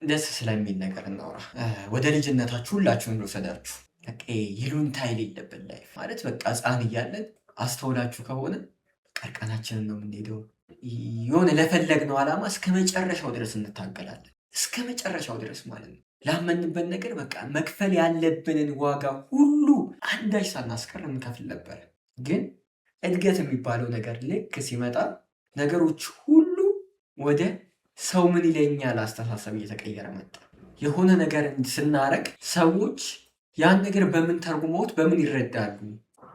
ደስ ስለሚል ነገር እናውራ። ወደ ልጅነታችሁ ሁላችሁም ልውሰዳችሁ። በቃ ይሉኝታ የሌለብን ላይፍ ማለት በቃ ሕፃን እያለን አስተውላችሁ ከሆነ ቀርቀናችንን ነው የምንሄደው። የሆነ ለፈለግነው ዓላማ እስከ መጨረሻው ድረስ እንታገላለን። እስከ መጨረሻው ድረስ ማለት ነው። ላመንበት ነገር በቃ መክፈል ያለብንን ዋጋ ሁሉ አንዳች ሳናስቀር እንከፍል ነበር። ግን እድገት የሚባለው ነገር ልክ ሲመጣ ነገሮች ሁሉ ወደ ሰው ምን ይለኛል አስተሳሰብ እየተቀየረ መጣ። የሆነ ነገር ስናረግ ሰዎች ያን ነገር በምን ተርጉመውት በምን ይረዳሉ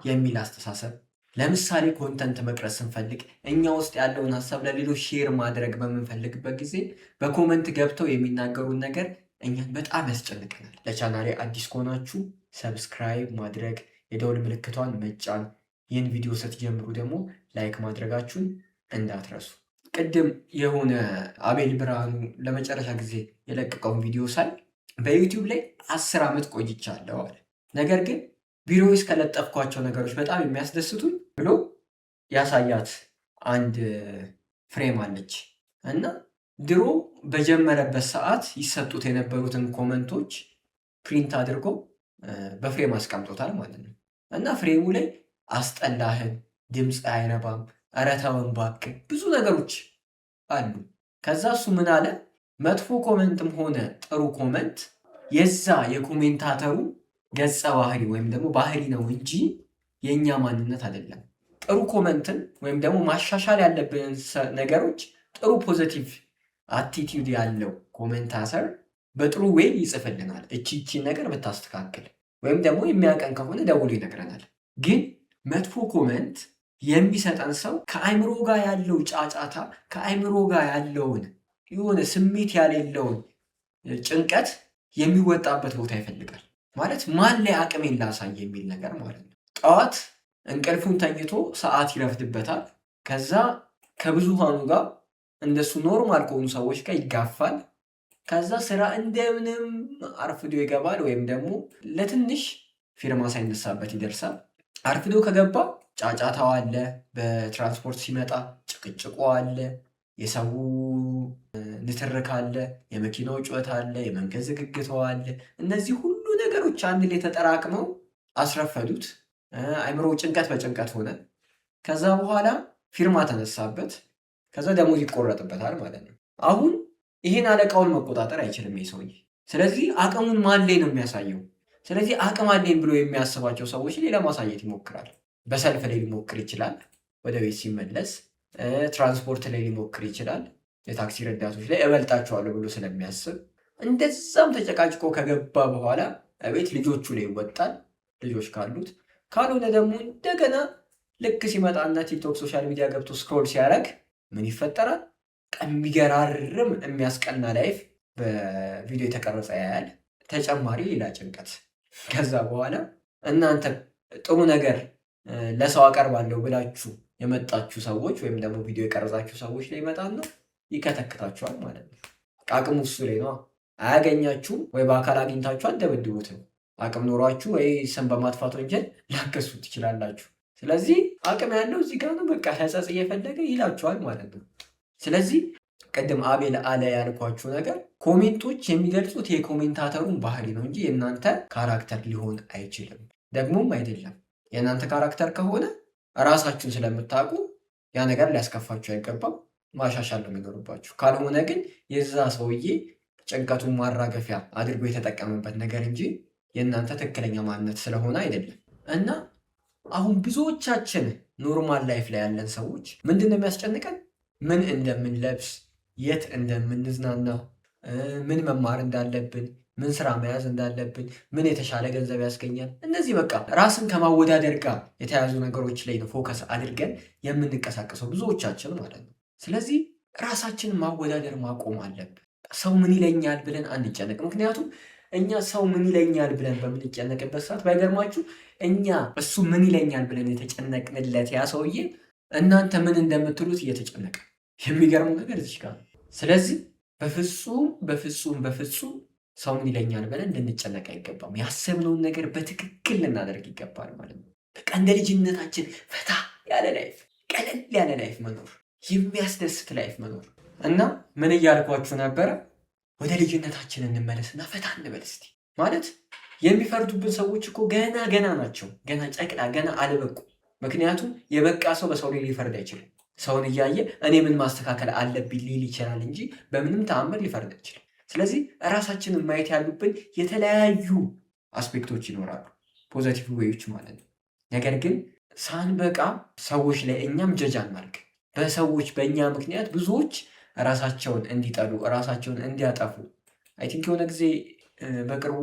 የሚል አስተሳሰብ። ለምሳሌ ኮንተንት መቅረጽ ስንፈልግ እኛ ውስጥ ያለውን ሀሳብ ለሌሎች ሼር ማድረግ በምንፈልግበት ጊዜ በኮመንት ገብተው የሚናገሩን ነገር እኛን በጣም ያስጨንቀናል። ለቻናሌ አዲስ ከሆናችሁ ሰብስክራይብ ማድረግ፣ የደውል ምልክቷን መጫን፣ ይህን ቪዲዮ ስትጀምሩ ደግሞ ላይክ ማድረጋችሁን እንዳትረሱ። ቅድም የሆነ አቤል ብርሃኑ ለመጨረሻ ጊዜ የለቀቀውን ቪዲዮ ሳይ በዩቲዩብ ላይ 10 ዓመት ቆይቻለሁ አለ። ነገር ግን ቢሮ ውስጥ ከለጠፍኳቸው ነገሮች በጣም የሚያስደስቱኝ ብሎ ያሳያት አንድ ፍሬም አለች እና ድሮ በጀመረበት ሰዓት ይሰጡት የነበሩትን ኮመንቶች ፕሪንት አድርጎ በፍሬም አስቀምጦታል ማለት ነው። እና ፍሬሙ ላይ አስጠላህን፣ ድምፅ አይረባም፣ ኧረ ተወን እባክህ ብዙ ነገሮች አሉ። ከዛ እሱ ምን አለ? መጥፎ ኮመንትም ሆነ ጥሩ ኮመንት የዛ የኮሜንታተሩ ገጸ ባህሪ ወይም ደግሞ ባህሪ ነው እንጂ የእኛ ማንነት አይደለም። ጥሩ ኮመንትን ወይም ደግሞ ማሻሻል ያለብንን ነገሮች ጥሩ ፖዘቲቭ አቲቲዩድ ያለው ኮሜንታተር በጥሩ ዌይ ይጽፍልናል። እቺን ነገር ብታስተካክል ወይም ደግሞ የሚያቀን ከሆነ ደውሎ ይነግረናል። ግን መጥፎ ኮመንት የሚሰጠን ሰው ከአይምሮ ጋር ያለው ጫጫታ፣ ከአይምሮ ጋር ያለውን የሆነ ስሜት ያሌለውን ጭንቀት የሚወጣበት ቦታ ይፈልጋል። ማለት ማን ላይ አቅሜን ላሳይ የሚል ነገር ማለት ነው። ጠዋት እንቅልፉን ተኝቶ ሰዓት ይረፍድበታል። ከዛ ከብዙሃኑ ጋር እንደሱ ኖርማል ከሆኑ ሰዎች ጋር ይጋፋል። ከዛ ስራ እንደምንም አርፍዶ ይገባል፣ ወይም ደግሞ ለትንሽ ፊርማ ሳይነሳበት ይደርሳል። አርፍዶ ከገባ ጫጫታው አለ፣ በትራንስፖርት ሲመጣ ጭቅጭቆ አለ፣ የሰው ንትርክ አለ፣ የመኪናው ጩኸት አለ፣ የመንገድ ዝግግተው አለ። እነዚህ ሁሉ ነገሮች አንድ ላይ ተጠራቅመው አስረፈዱት። አይምሮ ጭንቀት በጭንቀት ሆነ። ከዛ በኋላ ፊርማ ተነሳበት። ከዛ ደሞዝ ይቆረጥበታል ማለት ነው። አሁን ይህን አለቃውን መቆጣጠር አይችልም ይህ ሰውዬ። ስለዚህ አቅሙን ማን ላይ ነው የሚያሳየው? ስለዚህ አቅም አለኝ ብሎ የሚያስባቸው ሰዎች ላይ ለማሳየት ይሞክራል። በሰልፍ ላይ ሊሞክር ይችላል። ወደ ቤት ሲመለስ ትራንስፖርት ላይ ሊሞክር ይችላል። የታክሲ ረዳቶች ላይ እበልጣቸዋለሁ ብሎ ስለሚያስብ እንደዛም ተጨቃጭቆ ከገባ በኋላ ቤት ልጆቹ ላይ ይወጣል፣ ልጆች ካሉት። ካልሆነ ደግሞ እንደገና ልክ ሲመጣና ቲክቶክ ሶሻል ሚዲያ ገብቶ ስክሮል ሲያደርግ ምን ይፈጠራል? የሚገራርም የሚያስቀና ላይፍ በቪዲዮ የተቀረጸ ያያል። ተጨማሪ ሌላ ጭንቀት። ከዛ በኋላ እናንተ ጥሩ ነገር ለሰው አቀርባለሁ ብላችሁ የመጣችሁ ሰዎች ወይም ደግሞ ቪዲዮ የቀረጻችሁ ሰዎች ላይ ይመጣና ይከተክታችኋል ማለት ነው። አቅሙ እሱ ላይ ነው። አያገኛችሁም ወይ በአካል አግኝታችሁ አትደበድቡትም። አቅም ኖሯችሁ ወይ ስም በማጥፋት ወንጀል ላከሱ ትችላላችሁ። ስለዚህ አቅም ያለው እዚህ ጋር ነው። በቃ ሕጸጽ እየፈለገ ይላችኋል ማለት ነው። ስለዚህ ቅድም አቤል አለ ያልኳችሁ ነገር ኮሜንቶች የሚገልጹት የኮሜንታተሩን ባህሪ ነው እንጂ የእናንተ ካራክተር ሊሆን አይችልም። ደግሞም አይደለም። የእናንተ ካራክተር ከሆነ ራሳችሁን ስለምታውቁ ያ ነገር ሊያስከፋችሁ አይገባም። ማሻሻል ነው የሚኖርባችሁ። ካልሆነ ግን የዛ ሰውዬ ጭንቀቱን ማራገፊያ አድርጎ የተጠቀመበት ነገር እንጂ የእናንተ ትክክለኛ ማንነት ስለሆነ አይደለም። እና አሁን ብዙዎቻችን ኖርማል ላይፍ ላይ ያለን ሰዎች ምንድን ነው የሚያስጨንቀን? ምን እንደምንለብስ፣ የት እንደምንዝናና፣ ምን መማር እንዳለብን፣ ምን ስራ መያዝ እንዳለብን፣ ምን የተሻለ ገንዘብ ያስገኛል። እነዚህ በቃ ራስን ከማወዳደር ጋር የተያዙ ነገሮች ላይ ነው ፎከስ አድርገን የምንንቀሳቀሰው ብዙዎቻችን ማለት ነው። ስለዚህ ራሳችንን ማወዳደር ማቆም አለብን። ሰው ምን ይለኛል ብለን አንጨነቅ። ምክንያቱም እኛ ሰው ምን ይለኛል ብለን በምንጨነቅበት ሰዓት ባይገርማችሁ እኛ እሱ ምን ይለኛል ብለን የተጨነቅንለት ያ ሰውዬ እናንተ ምን እንደምትሉት እየተጨነቀ የሚገርመው ነገር እዚህ ጋር። ስለዚህ በፍጹም ሰው ምን ይለኛል ብለን ልንጨነቅ አይገባም። ያሰብነውን ነገር በትክክል ልናደርግ ይገባል ማለት ነው። በቃ እንደ ልጅነታችን ፈታ ያለ ላይፍ፣ ቀለል ያለ ላይፍ መኖር፣ የሚያስደስት ላይፍ መኖር እና ምን እያልኳችሁ ነበረ? ወደ ልጅነታችን እንመለስና ፈታ እንበል እስቲ። ማለት የሚፈርዱብን ሰዎች እኮ ገና ናቸው። ገና ጨቅላ፣ ገና አልበቁ። ምክንያቱም የበቃ ሰው በሰው ላይ ሊፈርድ አይችልም። ሰውን እያየ እኔ ምን ማስተካከል አለብኝ ሊል ይችላል እንጂ በምንም ተአምር ሊፈርድ አይችልም። ስለዚህ ራሳችንን ማየት ያሉብን የተለያዩ አስፔክቶች ይኖራሉ፣ ፖዘቲቭ ዌዮች ማለት ነው። ነገር ግን ሳንበቃ ሰዎች ላይ እኛም ጀጅ አናድርግ። በሰዎች በእኛ ምክንያት ብዙዎች ራሳቸውን እንዲጠሉ፣ ራሳቸውን እንዲያጠፉ አይ ቲንክ የሆነ ጊዜ በቅርቡ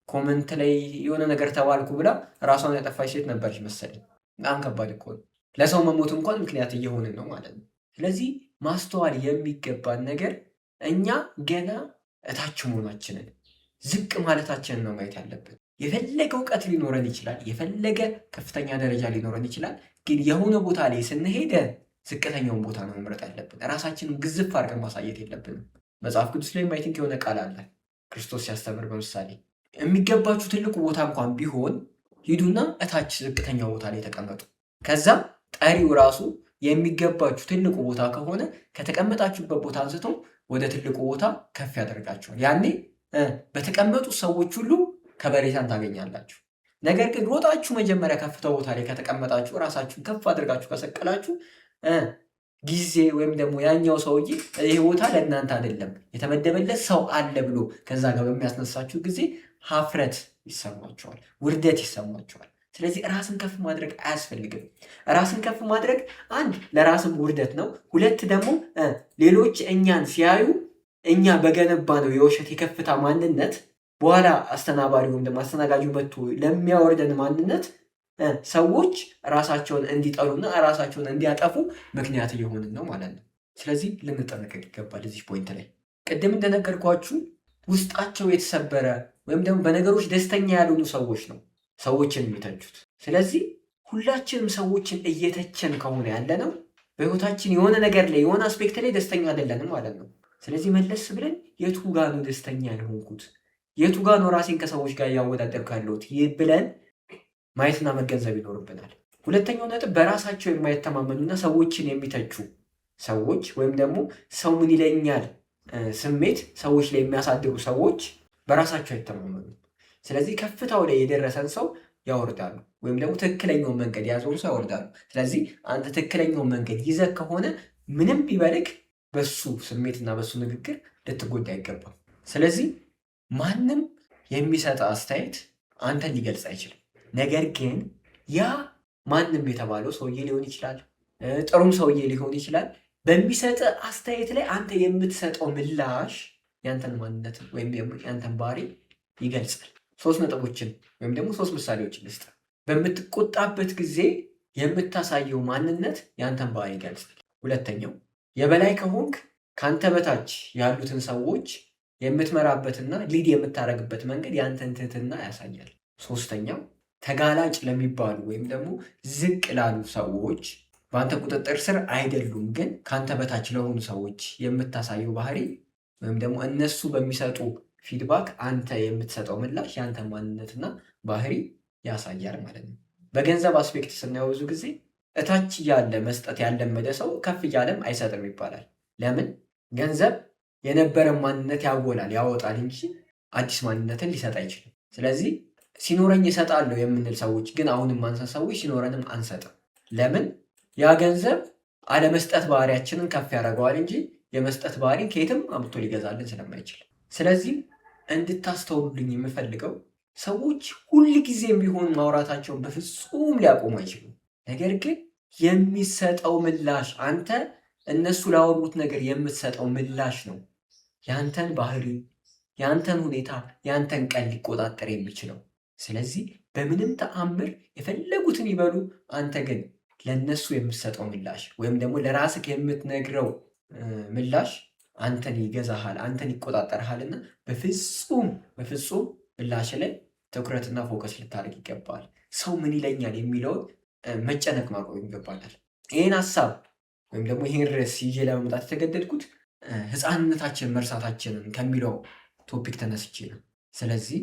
ኮመንት ላይ የሆነ ነገር ተባልኩ ብላ ራሷን ያጠፋች ሴት ነበረች መሰለኝ። በጣም ከባድ እኮ ነው። ለሰው መሞት እንኳን ምክንያት እየሆንን ነው ማለት ነው። ስለዚህ ማስተዋል የሚገባን ነገር እኛ ገና እታች መሆናችንን ዝቅ ማለታችንን ነው ማየት ያለብን። የፈለገ እውቀት ሊኖረን ይችላል፣ የፈለገ ከፍተኛ ደረጃ ሊኖረን ይችላል። ግን የሆነ ቦታ ላይ ስንሄደ ዝቅተኛውን ቦታ ነው መምረጥ ያለብን። ራሳችንን ግዝፍ አድርገን ማሳየት የለብንም። መጽሐፍ ቅዱስ ላይ አይ ቲንክ የሆነ ቃል አለ ክርስቶስ ሲያስተምር በምሳሌ የሚገባችሁ ትልቁ ቦታ እንኳን ቢሆን ሂዱና እታች ዝቅተኛው ቦታ ላይ ተቀመጡ። ከዛ ጠሪው ራሱ የሚገባችሁ ትልቁ ቦታ ከሆነ ከተቀመጣችሁበት ቦታ አንስቶ ወደ ትልቁ ቦታ ከፍ ያደርጋችኋል። ያኔ በተቀመጡ ሰዎች ሁሉ ከበሬታን ታገኛላችሁ። ነገር ግን ሮጣችሁ መጀመሪያ ከፍታው ቦታ ላይ ከተቀመጣችሁ ራሳችሁን ከፍ አድርጋችሁ ከሰቀላችሁ ጊዜ ወይም ደግሞ ያኛው ሰውዬ ይህ ቦታ ለእናንተ አይደለም የተመደበለት ሰው አለ ብሎ ከዛ ጋር በሚያስነሳችሁ ጊዜ ሀፍረት ይሰማቸዋል፣ ውርደት ይሰማቸዋል። ስለዚህ ራስን ከፍ ማድረግ አያስፈልግም። ራስን ከፍ ማድረግ አንድ ለራስም ውርደት ነው፣ ሁለት ደግሞ ሌሎች እኛን ሲያዩ እኛ በገነባ ነው የውሸት የከፍታ ማንነት በኋላ አስተናባሪ ወይም ደግሞ አስተናጋጁ መጥቶ ለሚያወርደን ማንነት ሰዎች ራሳቸውን እንዲጠሉና ራሳቸውን እንዲያጠፉ ምክንያት እየሆንን ነው ማለት ነው። ስለዚህ ልንጠነቀቅ ይገባል። እዚህ ፖይንት ላይ ቅድም እንደነገርኳችሁ ውስጣቸው የተሰበረ ወይም ደግሞ በነገሮች ደስተኛ ያልሆኑ ሰዎች ነው ሰዎችን የሚተቹት። ስለዚህ ሁላችንም ሰዎችን እየተቸን ከሆነ ያለ ነው በህይወታችን የሆነ ነገር ላይ የሆነ አስፔክት ላይ ደስተኛ አይደለንም ማለት ነው። ስለዚህ መለስ ብለን የቱ ጋ ነው ደስተኛ ያልሆንኩት፣ የቱ ጋ ነው ራሴን ከሰዎች ጋር እያወዳደርኩ ያለሁት ይህ ብለን ማየትና መገንዘብ ይኖርብናል። ሁለተኛው ነጥብ በራሳቸው የማይተማመኑና ሰዎችን የሚተቹ ሰዎች ወይም ደግሞ ሰው ምን ይለኛል ስሜት ሰዎች ላይ የሚያሳድሩ ሰዎች በራሳቸው አይተማመኑም። ስለዚህ ከፍታው ላይ የደረሰን ሰው ያወርዳሉ ወይም ደግሞ ትክክለኛውን መንገድ የያዘውን ሰው ያወርዳሉ። ስለዚህ አንተ ትክክለኛውን መንገድ ይዘህ ከሆነ ምንም ቢበልግ በሱ ስሜትና በሱ ንግግር ልትጎዳ አይገባም። ስለዚህ ማንም የሚሰጥ አስተያየት አንተን ሊገልጽ አይችልም። ነገር ግን ያ ማንም የተባለው ሰውዬ ሊሆን ይችላል፣ ጥሩም ሰውዬ ሊሆን ይችላል። በሚሰጥ አስተያየት ላይ አንተ የምትሰጠው ምላሽ ያንተን ማንነት ወይም ያንተን ባህሪ ይገልጻል። 3 ነጥቦችን ወይም ደግሞ 3 ምሳሌዎችን ልስጥ። በምትቆጣበት ጊዜ የምታሳየው ማንነት ያንተን ባህሪ ይገልጻል። ሁለተኛው የበላይ ከሆንክ ካንተ በታች ያሉትን ሰዎች የምትመራበትና ሊድ የምታደርግበት መንገድ ያንተን ትህትና ያሳያል። ሶስተኛው ተጋላጭ ለሚባሉ ወይም ደግሞ ዝቅ ላሉ ሰዎች በአንተ ቁጥጥር ስር አይደሉም፣ ግን ካንተ በታች ለሆኑ ሰዎች የምታሳየው ባህሪ ወይም ደግሞ እነሱ በሚሰጡ ፊድባክ አንተ የምትሰጠው ምላሽ ያንተ ማንነትና ባህሪ ያሳያል ማለት ነው። በገንዘብ አስፔክት ስናየው ብዙ ጊዜ እታች እያለ መስጠት ያለመደ ሰው ከፍ እያለም አይሰጥም ይባላል። ለምን? ገንዘብ የነበረን ማንነት ያጎላል ያወጣል እንጂ አዲስ ማንነትን ሊሰጥ አይችልም። ስለዚህ ሲኖረኝ እሰጣለሁ የምንል ሰዎች ግን አሁንም ማንሰጥ ሰዎች ሲኖረንም አንሰጥም። ለምን? ያ ገንዘብ አለመስጠት ባህሪያችንን ከፍ ያደርገዋል እንጂ የመስጠት ባህሪን ከየትም አምጥቶ ሊገዛልን ስለማይችል። ስለዚህ እንድታስተውሉልኝ የምፈልገው ሰዎች ሁል ጊዜም ቢሆን ማውራታቸውን በፍጹም ሊያቆሙ አይችሉም። ነገር ግን የሚሰጠው ምላሽ አንተ እነሱ ላወሩት ነገር የምትሰጠው ምላሽ ነው ያንተን ባህሪ፣ ያንተን ሁኔታ፣ ያንተን ቀን ሊቆጣጠር የሚችለው። ስለዚህ በምንም ተአምር የፈለጉትን ይበሉ፣ አንተ ግን ለነሱ የምትሰጠው ምላሽ ወይም ደግሞ ለራስህ የምትነግረው ምላሽ አንተን ይገዛሃል፣ አንተን ይቆጣጠርሃልና በፍጹም ምላሽ ላይ ትኩረትና ፎከስ ልታደርግ ይገባል። ሰው ምን ይለኛል የሚለውን መጨነቅ ማቆም ይገባናል። ይህን ሀሳብ ወይም ደግሞ ይህን ርዕስ ይዤ ለመምጣት የተገደድኩት ሕፃንነታችንን መርሳታችንን ከሚለው ቶፒክ ተነስቼ ነው። ስለዚህ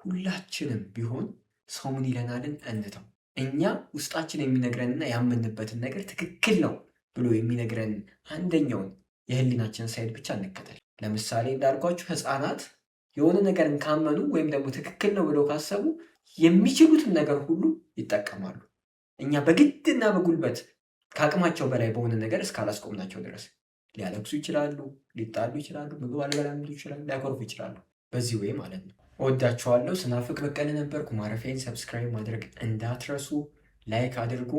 ሁላችንም ቢሆን ሰው ምን ይለናልን እንተው። እኛ ውስጣችን የሚነግረንና ያመንበትን ነገር ትክክል ነው ብሎ የሚነግረን አንደኛውን የህሊናችን ሳይድ ብቻ እንከተል። ለምሳሌ እንዳልኳችሁ ህፃናት የሆነ ነገርን ካመኑ ወይም ደግሞ ትክክል ነው ብለው ካሰቡ የሚችሉትን ነገር ሁሉ ይጠቀማሉ። እኛ በግድና በጉልበት ከአቅማቸው በላይ በሆነ ነገር እስካላስቆምናቸው ድረስ ሊያለቅሱ ይችላሉ፣ ሊጣሉ ይችላሉ፣ ምግብ አልበላም ሊሉ ይችላሉ፣ ሊያኮርፉ ይችላሉ። በዚህ ወይ ማለት ነው። እወዳቸዋለሁ። ስናፍቅ በቀለ ነበርኩ። ማረፌን ሰብስክራይብ ማድረግ እንዳትረሱ፣ ላይክ አድርጉ።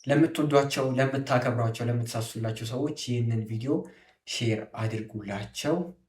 ለምትወዷቸው፣ ለምታከብሯቸው፣ ለምትሳሱላቸው ሰዎች ይህንን ቪዲዮ ሼር አድርጉላቸው።